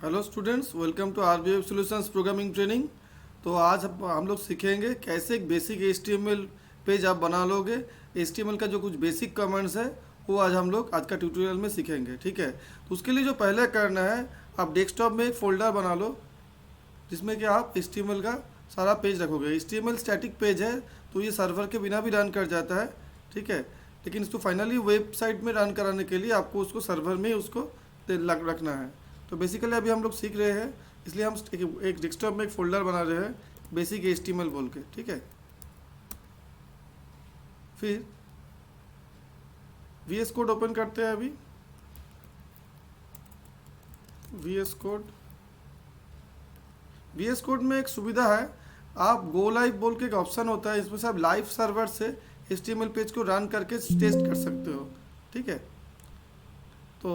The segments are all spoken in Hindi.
Hello students, welcome to RBF solutions programming training. तो आज हम लोग सीखेंगे कैसे एक बेसिक एचटीएमएल पेज आप बना लोगे। एचटीएमएल का जो कुछ बेसिक कमांड्स है वो आज हम लोग आज का ट्यूटोरियल में सीखेंगे, ठीक है। तो उसके लिए जो पहले करना है, आप डेस्कटॉप में एक फोल्डर बना लो जिसमें कि आप एचटीएमएल का सारा पेज रखोगे। एचटीएमएल स्टैटिक पेज है तो ये सर्वर के बिना भी रन कर जाता है, ठीक है। लेकिन इसको फाइनली वेबसाइट में रन कराने के लिए आपको उसको सर्वर में उसको रखना है। तो बेसिकली अभी हम लोग सीख रहे हैं, इसलिए हम एक डेस्कटॉप में एक फोल्डर बना रहे हैं बेसिक एचटीएमएल बोल के, ठीक है। फिर वीएस कोड ओपन करते हैं। अभी वीएस कोड में एक सुविधा है, आप गो लाइव बोल के एक ऑप्शन होता है, इसमें से आप लाइव सर्वर से एचटीएमएल पेज को रन करके टेस्ट कर सकते हो, ठीक है। तो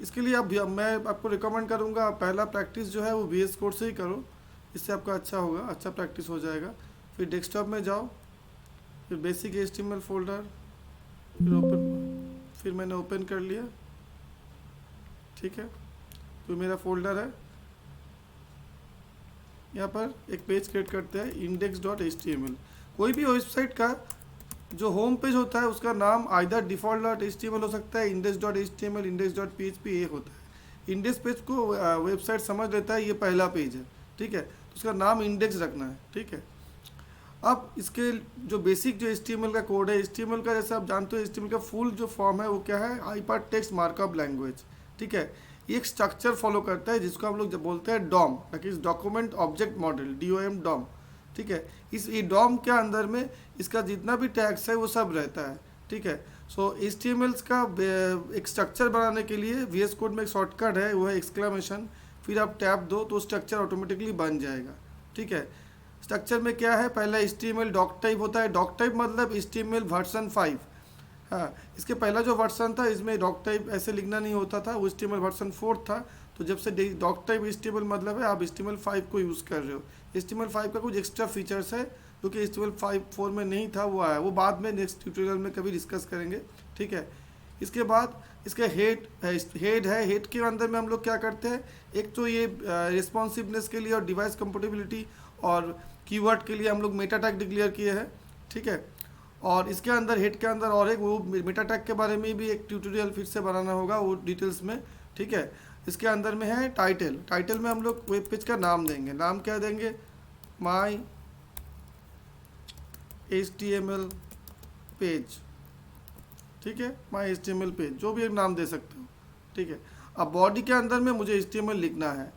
इसके लिए मैं आपको रिकमेंड करूँगा, पहला प्रैक्टिस जो है वो वीएस कोड से ही करो, इससे आपका अच्छा होगा, अच्छा प्रैक्टिस हो जाएगा। फिर डेस्कटॉप में जाओ, फिर बेसिक एचटीएमएल फोल्डर, फिर मैंने ओपन कर लिया, ठीक है। तो मेरा फोल्डर है, यहाँ पर एक पेज क्रिएट करते हैं index.html। कोई भी वेबसाइट का जो होम पेज होता है उसका नाम आइदर default.html हो सकता है, index.html, index.php ये होता है। इंडेक्स पेज को वेबसाइट समझ लेता है ये पहला पेज है, ठीक है, तो उसका नाम इंडेक्स रखना है, ठीक है। अब इसके जो बेसिक जो HTML का कोड है, HTML का जैसे आप जानते हो HTML का फुल जो फॉर्म है वो क्या है, हाइपर टेक्स्ट मार्कअप लैंग्वेज, ठीक है। ये एक स्ट्रक्चर फॉलो करता है जिसको हम लोग जब बोलते हैं DOM, that is document object model, DOM DOM, ठीक है। ये डॉम के अंदर में इसका जितना भी टैग्स है वो सब रहता है, ठीक है। सो HTML का एक स्ट्रक्चर बनाने के लिए VS कोड में एक शॉर्टकट है, वो है एक्सक्लेमेशन, फिर आप टैप दो तो स्ट्रक्चर ऑटोमेटिकली बन जाएगा, ठीक है। स्ट्रक्चर में क्या है, पहला HTML डॉक टाइप होता है, डॉक टाइप मतलब HTML वर्जन 5। हाँ, इसके पहला जो वर्जन था इसमें डॉक टाइप ऐसे लिखना नहीं होता था, वो HTML वर्जन 4 था। तो जब से डॉक टाइप HTML मतलब है आप HTML 5 को यूज़ कर रहे हो। HTML 5 का कुछ एक्स्ट्रा फीचर्स है जो कि HTML 4 में नहीं था, वो आया, वो बाद में नेक्स्ट ट्यूटोरियल में कभी डिस्कस करेंगे, ठीक है। इसके बाद इसका हेड है, हेड के अंदर में हम लोग क्या करते हैं, एक तो ये रिस्पॉन्सिवनेस के लिए और डिवाइस कंपेटिबिलिटी और कीवर्ड के लिए हम लोग मेटा टैग डिक्लेयर किए हैं, ठीक है। और इसके अंदर हेड के अंदर और एक वो मेटा टैग के बारे में भी एक ट्यूटोरियल फिर से बनाना होगा वो डिटेल्स में, ठीक है। इसके अंदर में है टाइटल, टाइटल में हम लोग वेब पेज का नाम देंगे, नाम क्या देंगे, माई HTML पेज, ठीक है, माई HTML पेज, जो भी एक नाम दे सकते हो, ठीक है। अब बॉडी के अंदर में मुझे HTML लिखना है।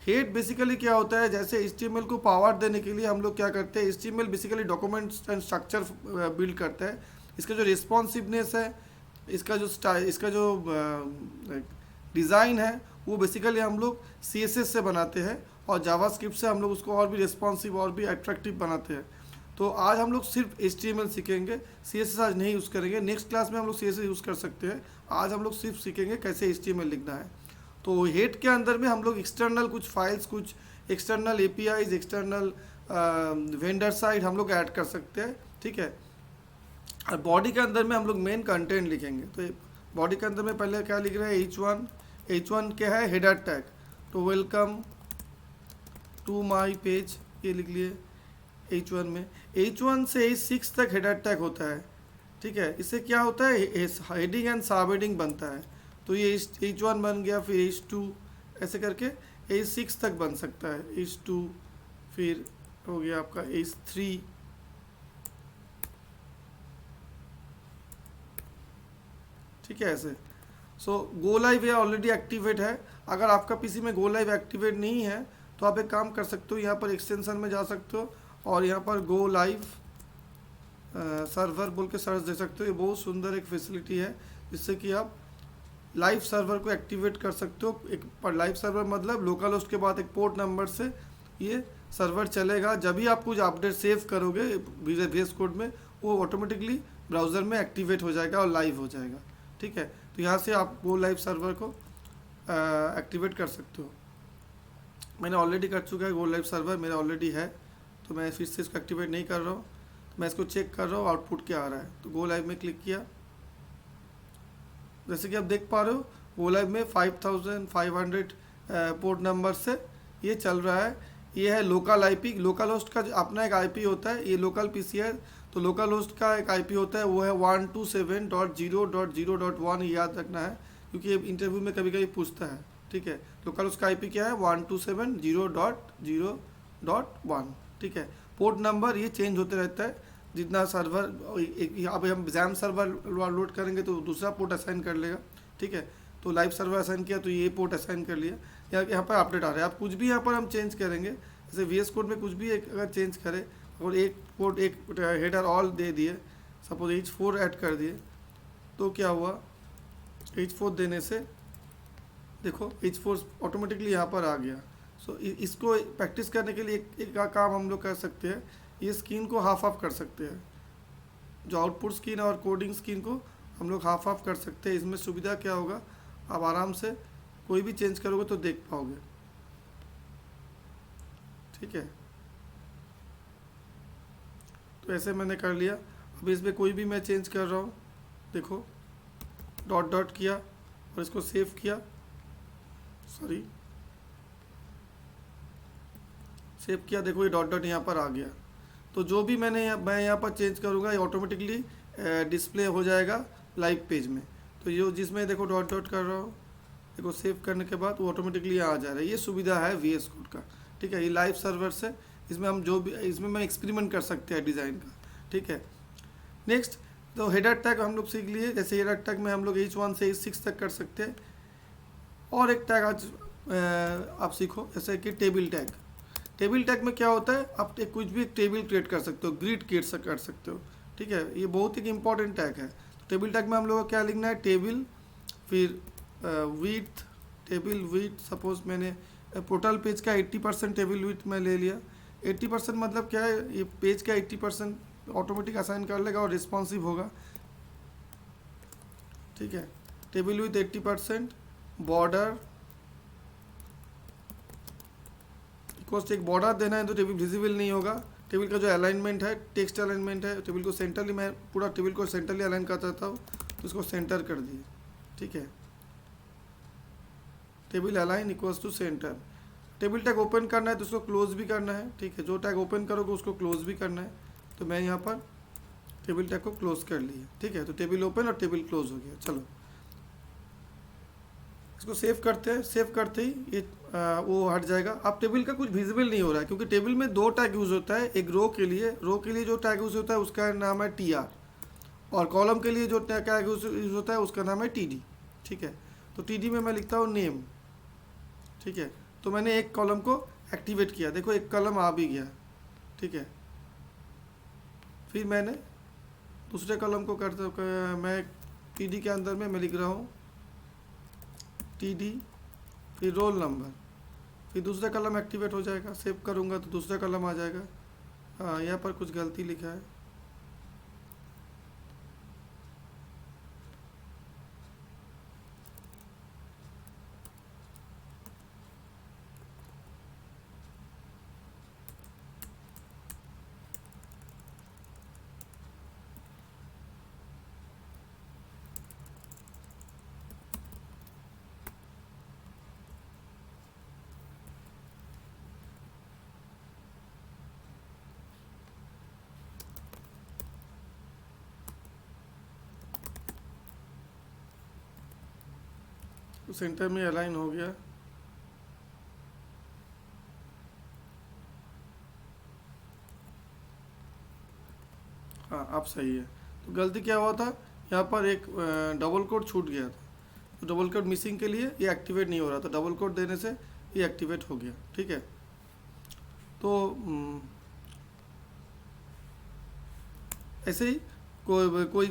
हेड बेसिकली क्या होता है, जैसे HTML को पावर देने के लिए हम लोग क्या करते हैं, HTML basically documents and structure build करता है। इसका जो रिस्पॉन्सिवनेस है, इसका जो डिज़ाइन है वो बेसिकली हम लोग CSS से बनाते हैं और जावास्क्रिप्ट से हम लोग उसको और भी रिस्पॉन्सिव और भी अट्रैक्टिव बनाते हैं। तो आज हम लोग सिर्फ HTML सीखेंगे, CSS आज नहीं यूज़ करेंगे, नेक्स्ट क्लास में हम लोग CSS यूज़ कर सकते हैं। आज हम लोग सिर्फ सीखेंगे कैसे HTML लिखना है। तो हेड के अंदर में हम लोग एक्सटर्नल कुछ फाइल्स, कुछ external APIs, external vendor side हम लोग ऐड कर सकते हैं, ठीक है। और बॉडी के अंदर में हम लोग मेन कंटेंट लिखेंगे। तो बॉडी के अंदर में पहले क्या लिख रहे हैं, H1 क्या है, हेडर टैग। तो वेलकम टू माई पेज ये लिख लिए H1 में। H1 से H6 तक हेडर टैग होता है, ठीक है। इससे क्या होता है, हेडिंग एंड सब हेडिंग बनता है। तो ये H1 बन गया, फिर H2 ऐसे करके H6 तक बन सकता है, H2 फिर हो गया आपका H3, ठीक है ऐसे। सो गो लाइव ये ऑलरेडी एक्टिवेट है। अगर आपका पीसी में गो लाइव एक्टिवेट नहीं है तो आप एक काम कर सकते हो, यहाँ पर एक्सटेंशन में जा सकते हो और यहाँ पर गो लाइव सर्वर बोल के सर्च दे सकते हो। ये बहुत सुंदर एक फैसिलिटी है जिससे कि आप लाइव सर्वर को एक्टिवेट कर सकते हो। एक लाइव सर्वर मतलब लोकल होस्ट के बाद एक पोर्ट नंबर से ये सर्वर चलेगा। जब भी आप कुछ अपडेट सेव करोगे VS कोड में, वो ऑटोमेटिकली ब्राउज़र में एक्टिवेट हो जाएगा और लाइव हो जाएगा, ठीक है। तो यहाँ से आप वो लाइव सर्वर को एक्टिवेट कर सकते हो। मैंने ऑलरेडी कर चुका है, वो लाइव सर्वर मेरा ऑलरेडी है, तो मैं फिर से इसको एक्टिवेट नहीं कर रहा हूँ। तो मैं इसको चेक कर रहा हूँ आउटपुट क्या आ रहा है। तो गो लाइव में क्लिक किया, जैसे कि आप देख पा रहे हो गो लाइव में 5500 पोर्ट नंबर से ये चल रहा है। ये है लोकल आईपी। लोकल होस्ट का अपना एक आईपी होता है, ये लोकल पीसी है तो लोकल होस्ट का एक आईपी होता है, वो है 127.0.0.1। याद रखना है क्योंकि ये इंटरव्यू में कभी कभी पूछता है, ठीक है। लोकल होस्ट का आईपी क्या है? 127.0.0.1, ठीक है। पोर्ट नंबर ये चेंज होते रहता है जितना सर्वर, अब हम जैम सर्वर लोड करेंगे तो दूसरा पोर्ट असाइन कर लेगा, ठीक है। तो लाइव सर्वर असाइन किया तो ये पोर्ट असाइन कर लिया। यहाँ पर अपडेट आ रहा है। आप कुछ भी यहाँ पर हम चेंज करेंगे, जैसे VS कोड में कुछ भी एक अगर चेंज करें और एक पोर्ट एक हेडर ऑल दे दिए, सपोज H4 ऐड कर दिए, तो क्या हुआ? H4 देने से देखो H4 ऑटोमेटिकली यहाँ पर आ गया। सो इसको प्रैक्टिस करने के लिए एक काम हम लोग कर सकते हैं, ये स्क्रीन को हाफ ऑफ कर सकते हैं। जो आउटपुट स्क्रीन और कोडिंग स्क्रीन को हम लोग हाफ ऑफ कर सकते हैं। इसमें सुविधा क्या होगा, आप आराम से कोई भी चेंज करोगे तो देख पाओगे, ठीक है। तो ऐसे मैंने कर लिया। अब इसमें कोई भी मैं चेंज कर रहा हूँ, देखो डॉट डॉट किया और इसको सेव किया, सॉरी सेव किया, देखो ये डॉट डॉट यहाँ पर आ गया। तो जो भी मैं यहाँ पर चेंज करूँगा ये ऑटोमेटिकली डिस्प्ले हो जाएगा लाइव पेज में। तो ये जिसमें देखो डॉट डॉट कर रहा हूँ, देखो सेव करने के बाद वो ऑटोमेटिकली आ जा रहा है। ये सुविधा है VS कोड का, ठीक है। ये लाइव सर्वर से इसमें हम जो भी इसमें मैं एक्सपेरिमेंट कर सकते हैं डिज़ाइन का, ठीक है। नेक्स्ट तो हेडर टैग हम लोग सीख लिए। जैसे हेडर टैग में हम लोग H1 से H6 तक कर सकते हैं। और एक टैग आज आप सीखो, जैसे कि टेबल टैग। टेबल टैग में क्या होता है, आप कुछ भी एक टेबल क्रिएट कर सकते हो, ग्रिड क्रिएट कर सकते हो, ठीक है। ये बहुत ही इंपॉर्टेंट टैग है। तो टेबल टैग में हम लोग को क्या लिखना है, टेबल, फिर विड्थ, टेबल विड्थ। सपोज मैंने टोटल पेज का 80% टेबल विड्थ में ले लिया। 80% मतलब क्या है, ये पेज का 80% ऑटोमेटिक असाइन कर लेगा और रिस्पॉन्सिव होगा, ठीक है। टेबल विड्थ 80%, बॉर्डर इक्वल्स एक बॉर्डर देना है तो टेबल विजिबल नहीं होगा। टेबल का जो अलाइनमेंट है, टेक्स्ट अलाइनमेंट है, टेबल को सेंटरली, मैं पूरा टेबल को सेंटरली अलाइन कर चाहता हूँ तो इसको सेंटर कर दिए, ठीक है। Table align equals to centre. Table tag open करना है तो उसको क्लोज भी करना है, ठीक है। जो टैग ओपन करोगे उसको क्लोज भी करना है। तो मैं यहाँ पर टेबल टैग को क्लोज कर लिया, ठीक है। तो टेबल ओपन और टेबल क्लोज हो गया। चलो इसको सेव करते हैं। सेव करते ही ये वो हट जाएगा। अब टेबल का कुछ विजिबल नहीं हो रहा है क्योंकि टेबल में दो टैग यूज़ होता है। एक रो के लिए जो टैग यूज़ होता है उसका नाम है TR, और कॉलम के लिए जो टैग यूज़ होता है उसका नाम है TD, ठीक है। तो TD में मैं लिखता हूँ नेम, ठीक है। तो मैंने एक कॉलम को एक्टिवेट किया, देखो एक कॉलम आ भी गया, ठीक है। फिर मैंने दूसरे कॉलम को मैं TD के अंदर में मैं लिख रहा हूँ TD, फिर रोल नंबर, फिर दूसरा कॉलम एक्टिवेट हो जाएगा। सेव करूँगा तो दूसरा कॉलम आ जाएगा। हाँ, यहाँ पर कुछ गलती लिखा है, तो सेंटर में अलाइन हो गया। हाँ अब सही है। तो गलती क्या हुआ था, यहाँ पर एक डबल कोड छूट गया था। तो डबल कोड मिसिंग के लिए ये एक्टिवेट नहीं हो रहा था, डबल कोड देने से ये एक्टिवेट हो गया, ठीक है। तो ऐसे ही कोई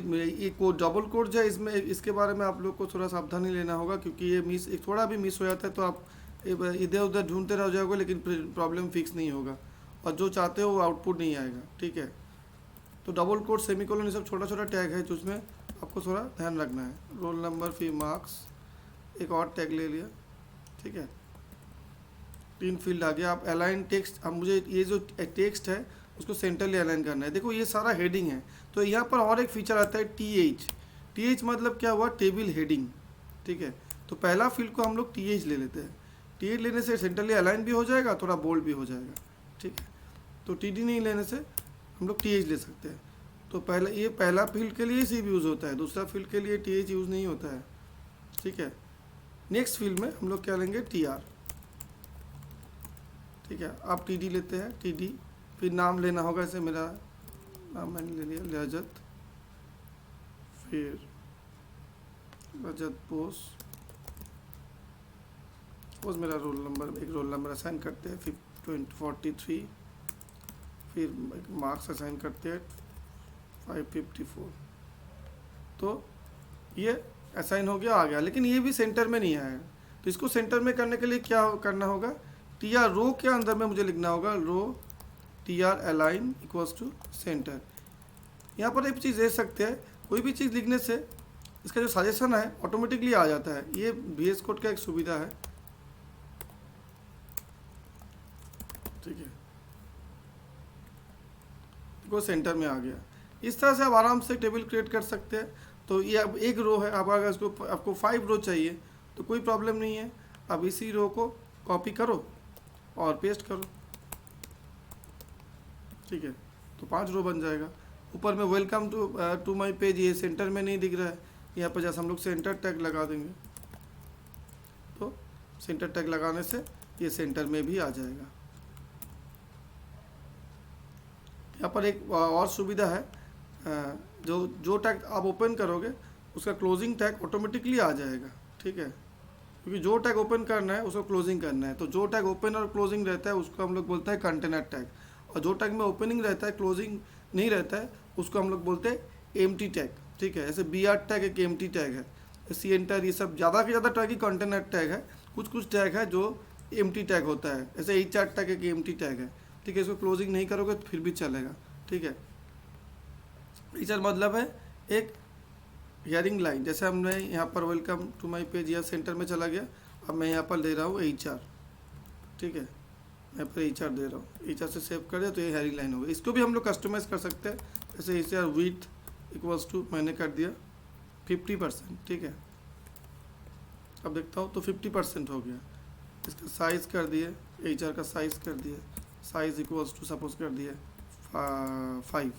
डबल कोड जो है इसमें, इसके बारे में आप लोग को थोड़ा सावधानी लेना होगा क्योंकि ये थोड़ा भी मिस हो जाता है तो आप इधर उधर ढूंढते रह जाओगे लेकिन प्रॉब्लम फिक्स नहीं होगा और जो चाहते हो वो आउटपुट नहीं आएगा, ठीक है। तो डबल कोड, सेमीकोलन, ये सब छोटा छोटा टैग है जिसमें आपको थोड़ा ध्यान रखना है। रोल नंबर, फिर मार्क्स, एक और टैग ले लिया, ठीक है। 3 फील्ड आ गया। आप अलाइन टेक्स्ट, अब मुझे ये जो टेक्स्ट है उसको सेंटरली अलाइन करना है। देखो ये सारा हेडिंग है। तो यहाँ पर और एक फीचर आता है TH मतलब क्या हुआ, टेबल हेडिंग, ठीक है। तो पहला फील्ड को हम लोग TH ले लेते हैं। T8 लेने से सेंट्रली अलाइन भी हो जाएगा, थोड़ा बोल्ड भी हो जाएगा, ठीक है। तो TD नहीं लेने से हम लोग TH ले सकते हैं। तो पहला फील्ड के लिए सिर्फ यूज़ होता है, दूसरा फील्ड के लिए TH यूज़ नहीं होता है, ठीक है। नेक्स्ट फील्ड में हम लोग क्या लेंगे, TR, ठीक है। आप TD लेते हैं, TD, फिर नाम लेना होगा, जैसे मेरा नाम मैंने ले लिया लियाजत, फिर रजत बोस, सपोज मेरा रोल नंबर, एक रोल नंबर असाइन करते हैं 43, फिर मार्क्स असाइन करते हैं 554। तो ये असाइन हो गया, आ गया, लेकिन ये भी सेंटर में नहीं आया। तो इसको सेंटर में करने के लिए क्या करना होगा, TR रो के अंदर में मुझे लिखना होगा row TR align equals to centre. यहाँ पर एक चीज़ दे सकते हैं, कोई भी चीज़ लिखने से इसका जो सजेशन है ऑटोमेटिकली आ जाता है। ये VS कोड का एक सुविधा है, ठीक है। वो सेंटर में आ गया। इस तरह से आप आराम से टेबल क्रिएट कर सकते हैं। तो ये अब एक रो है, अब अगर इसको आपको 5 रो चाहिए तो कोई प्रॉब्लम नहीं है, अब इसी रो को कॉपी करो और पेस्ट करो, ठीक है। तो 5 रो बन जाएगा। ऊपर में वेलकम टू माय पेज, ये सेंटर में नहीं दिख रहा है, यहाँ पर जैसे हम लोग सेंटर टैग लगा देंगे, तो सेंटर टैग लगाने से ये सेंटर में भी आ जाएगा। यहाँ पर एक और सुविधा है, जो टैग आप ओपन करोगे उसका क्लोजिंग टैग ऑटोमेटिकली आ जाएगा, ठीक है। क्योंकि जो टैग ओपन करना है उसको क्लोजिंग करना है, तो जो टैग ओपन और क्लोजिंग रहता है उसको हम लोग बोलते हैं कंटेनर टैग, और जो टैग में ओपनिंग रहता है क्लोजिंग नहीं रहता है उसको हम लोग बोलते हैं एम्प्टी टैग, ठीक है। जैसे BR टैग एक एम्प्टी टैग है, सी एंटर, ये सब ज़्यादा से ज़्यादा टैग ही कंटेनर टैग है। कुछ टैग है जो एम्प्टी टैग होता है, जैसे HR टैग एक एम्प्टी टैग है, ठीक है। इसको क्लोजिंग नहीं करोगे तो फिर भी चलेगा, ठीक है। HR मतलब है एक हियरिंग लाइन, जैसे हमने यहाँ पर वेलकम टू माय पेज या सेंटर में चला गया, अब मैं यहाँ पर दे रहा हूँ HR, ठीक है। मैं पर HR दे रहा हूँ, HR से सेव कर दिया तो ये हियरिंग लाइन हो गई। इसको भी हम लोग कस्टमाइज़ कर सकते हैं, जैसे इसे विड्थ इक्वल्स टू मैंने कर दिया 50%, ठीक है। अब देखता हूँ तो 50% हो गया। इसका साइज़ कर दिए, HR का साइज़ कर दिए, साइज़ इक्वल्स टू सपोज कर दिए 5,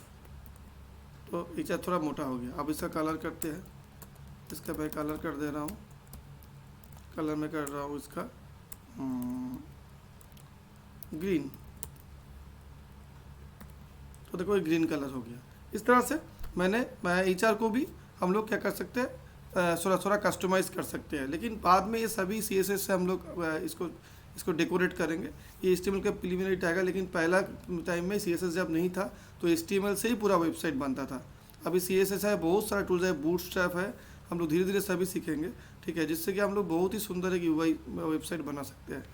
तो HR थोड़ा मोटा हो गया। अब इसका कलर करते हैं, इसका मैं कलर कर दे रहा हूँ, कलर में कर रहा हूँ इसका ग्रीन, तो देखो ये ग्रीन कलर हो गया। इस तरह से मैं HR को भी हम लोग क्या कर सकते हैं, थोड़ा कस्टमाइज़ कर सकते हैं, लेकिन बाद में ये सभी CSS से हम लोग इसको डेकोरेट करेंगे। ये HTML का प्रीलिमिनरी टैग है, लेकिन पहला टाइम में CSS जब नहीं था तो HTML से ही पूरा वेबसाइट बनता था। अभी CSS है, बहुत सारा टूल्स है, बूटस्ट्रैप है, हम लोग धीरे धीरे सभी सीखेंगे, ठीक है, जिससे कि हम लोग बहुत ही सुंदर एक UI वेबसाइट बना सकते हैं,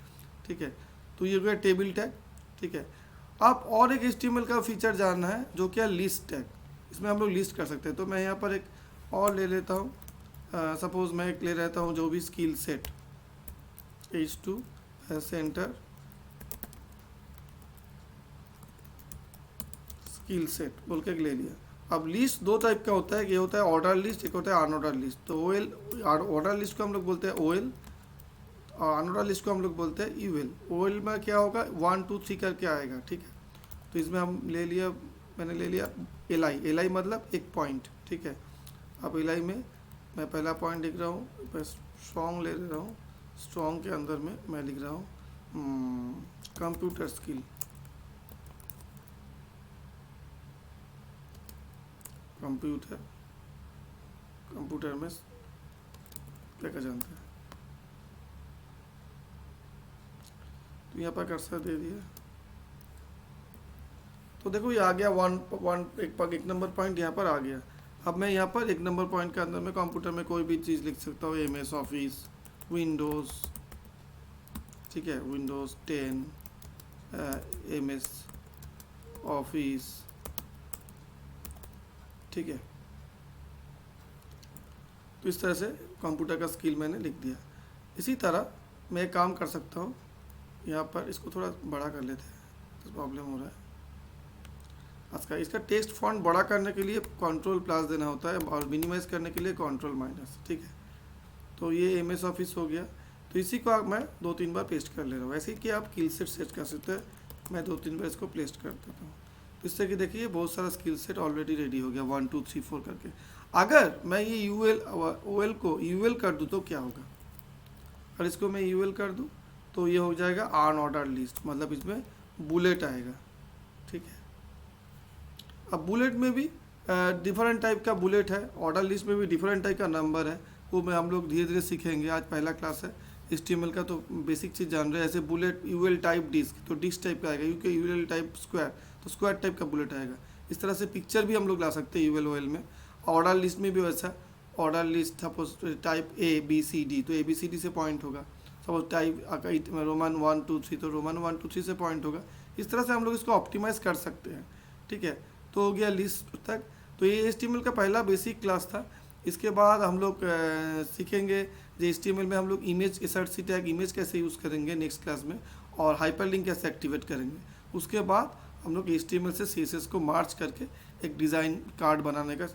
ठीक है। तो ये हो गया टेबल टैग, ठीक है। आप और एक HTML का फीचर जानना है जो क्या लिस्ट टैग, इसमें हम लोग लिस्ट कर सकते हैं। तो मैं यहाँ पर एक और ले लेता हूँ, सपोज मैं एक ले रहता हूँ जो भी skill set H2 centre skill set बोल के ले लिया। अब लिस्ट दो टाइप का होता है, ये होता है ऑर्डर लिस्ट, एक होता है अनऑर्डर लिस्ट। तो ऑर्डर लिस्ट को हम लोग बोलते हैं OL और अनऑर्डर लिस्ट को हम लोग बोलते हैं UL। OL में क्या होगा 1 2 3 करके आएगा, ठीक है। तो इसमें हम मैंने ले लिया LI मतलब एक पॉइंट, ठीक है। अब LI में मैं पहला पॉइंट लिख रहा हूँ, स्ट्रॉन्ग ले रहा हूँ, स्ट्रॉन्ग के अंदर में मैं लिख रहा हूँ कंप्यूटर स्किल, कंप्यूटर में क्या क्या जानते हैं। तो यहाँ पर कर्सर दे दिया, तो देखो ये आ गया एक नंबर पॉइंट यहाँ पर आ गया। अब मैं यहाँ पर एक नंबर पॉइंट के अंदर में कंप्यूटर में कोई भी चीज़ लिख सकता हूँ, MS ऑफिस, विंडोज़, ठीक है, विंडोज़ 10, MS ऑफिस, ठीक है। तो इस तरह से कंप्यूटर का स्किल मैंने लिख दिया। इसी तरह मैं एक काम कर सकता हूँ, यहाँ पर इसको थोड़ा बड़ा कर लेते हैं, तो प्रॉब्लम हो रहा है। अच्छा, इसका टेक्स्ट फॉन्ट बड़ा करने के लिए Ctrl+ देना होता है और मिनिमाइज़ करने के लिए Ctrl-, ठीक है। तो ये MS ऑफिस हो गया। तो इसी को मैं 2-3 बार पेस्ट कर ले रहा हूँ। वैसे ही कि आप स्किल सेट सेट कर सकते हैं, मैं 2-3 बार इसको पेस्ट कर देता हूँ। तो इससे कि देखिए बहुत सारा स्किल सेट ऑलरेडी रेडी हो गया 1 2 3 4 करके। अगर मैं ये यूएल को यूएल कर दूँ तो क्या होगा, और इसको मैं यूएल कर दूँ तो ये हो जाएगा अनऑर्डर लिस्ट, मतलब इसमें बुलेट आएगा। ठीक है, अब बुलेट में भी डिफरेंट टाइप का बुलेट है, ऑर्डर लिस्ट में भी डिफरेंट टाइप का नंबर है, वो मैं हम लोग धीरे धीरे सीखेंगे। आज पहला क्लास है HTML का, तो बेसिक चीज़ जान रहे हैं। ऐसे बुलेट यूएल टाइप डिस्क, तो डिस्क टाइप का आएगा, यूके यूएल टाइप स्क्वायर, तो स्क्वायर टाइप का बुलेट आएगा। इस तरह से पिक्चर भी हम लोग ला सकते हैं यूएल ओएल में। ऑर्डर लिस्ट में भी वैसा, order list suppose type ABCD, तो ABCD से पॉइंट होगा। सपोज टाइप रोमन 1 2 3, तो रोमन 1 2 3 से पॉइंट होगा। इस तरह से हम लोग इसको ऑप्टिमाइज़ कर सकते हैं। ठीक है, तो हो गया लिस्ट तक। तो ये HTML का पहला बेसिक क्लास था। इसके बाद हम लोग सीखेंगे जो HTML में हम लोग इमेज SRC टैग इमेज कैसे यूज़ करेंगे नेक्स्ट क्लास में, और हाइपरलिंक कैसे एक्टिवेट करेंगे। उसके बाद हम लोग HTML से CSS को मार्च करके एक डिज़ाइन कार्ड बनाने का